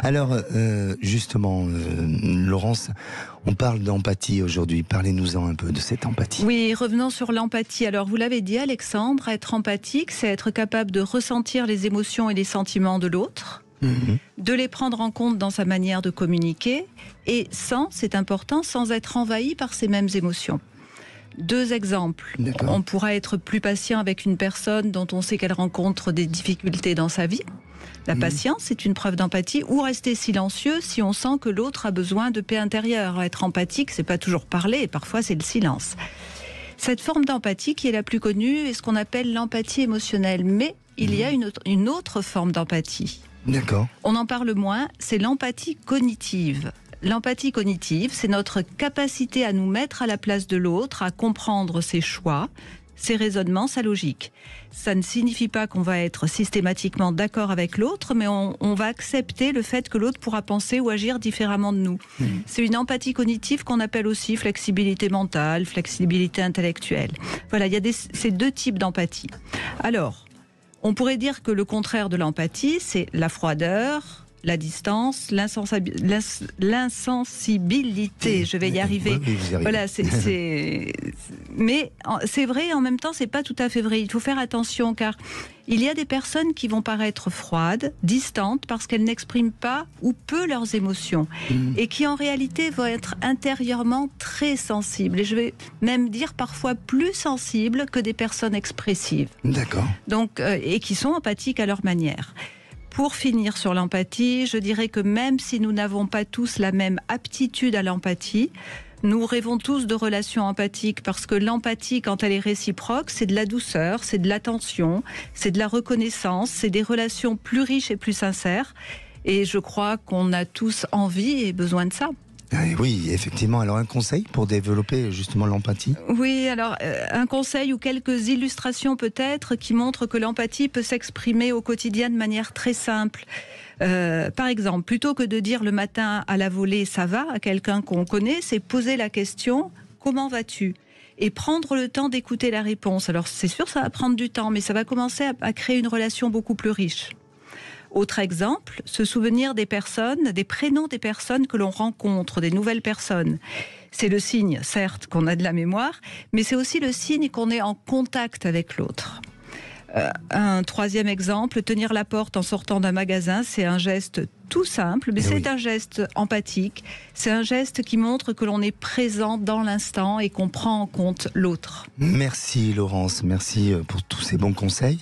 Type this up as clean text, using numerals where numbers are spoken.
Alors, justement, Laurence, on parle d'empathie aujourd'hui. Parlez-nous-en un peu de cette empathie. Oui, revenons sur l'empathie. Alors, vous l'avez dit, Alexandre, être empathique, c'est être capable de ressentir les émotions et les sentiments de l'autre, de les prendre en compte dans sa manière de communiquer, et c'est important, sans être envahi par ces mêmes émotions. Deux exemples. D'accord. On pourra être plus patient avec une personne dont on sait qu'elle rencontre des difficultés dans sa vie. La patience est une preuve d'empathie, ou rester silencieux si on sent que l'autre a besoin de paix intérieure. Être empathique, c'est pas toujours parler, et parfois c'est le silence. Cette forme d'empathie qui est la plus connue est ce qu'on appelle l'empathie émotionnelle. Mais il y a une autre forme d'empathie. D'accord. On en parle moins, c'est l'empathie cognitive. L'empathie cognitive, c'est notre capacité à nous mettre à la place de l'autre, à comprendre ses choix, ses raisonnements, sa logique. Ça ne signifie pas qu'on va être systématiquement d'accord avec l'autre, mais on va accepter le fait que l'autre pourra penser ou agir différemment de nous. C'est une empathie cognitive qu'on appelle aussi flexibilité mentale, flexibilité intellectuelle. Voilà, il y a ces deux types d'empathie. Alors, on pourrait dire que le contraire de l'empathie, c'est la froideur, la distance, l'insensibilité. Je vais y arriver. Oui, vous y arrivez. Voilà, mais c'est vrai, en même temps, c'est pas tout à fait vrai. Il faut faire attention, car il y a des personnes qui vont paraître froides, distantes, parce qu'elles n'expriment pas ou peu leurs émotions, et qui en réalité vont être intérieurement très sensibles. Et je vais même dire parfois plus sensibles que des personnes expressives. D'accord. Donc, et qui sont empathiques à leur manière. Pour finir sur l'empathie, je dirais que même si nous n'avons pas tous la même aptitude à l'empathie, nous rêvons tous de relations empathiques, parce que l'empathie, quand elle est réciproque, c'est de la douceur, c'est de l'attention, c'est de la reconnaissance, c'est des relations plus riches et plus sincères. Et je crois qu'on a tous envie et besoin de ça. Oui, effectivement. Alors, un conseil pour développer justement l'empathie ? Oui, alors un conseil ou quelques illustrations peut-être qui montrent que l'empathie peut s'exprimer au quotidien de manière très simple. Par exemple, plutôt que de dire le matin à la volée « ça va » à quelqu'un qu'on connaît, c'est poser la question « comment vas-tu » et prendre le temps d'écouter la réponse. Alors c'est sûr, ça va prendre du temps, mais ça va commencer à créer une relation beaucoup plus riche. Autre exemple, se souvenir des personnes, des prénoms des personnes que l'on rencontre, des nouvelles personnes. C'est le signe, certes, qu'on a de la mémoire, mais c'est aussi le signe qu'on est en contact avec l'autre. Un troisième exemple, tenir la porte en sortant d'un magasin, c'est un geste tout simple, mais c'est un geste empathique. C'est un geste qui montre que l'on est présent dans l'instant et qu'on prend en compte l'autre. Merci Laurence, merci pour tous ces bons conseils.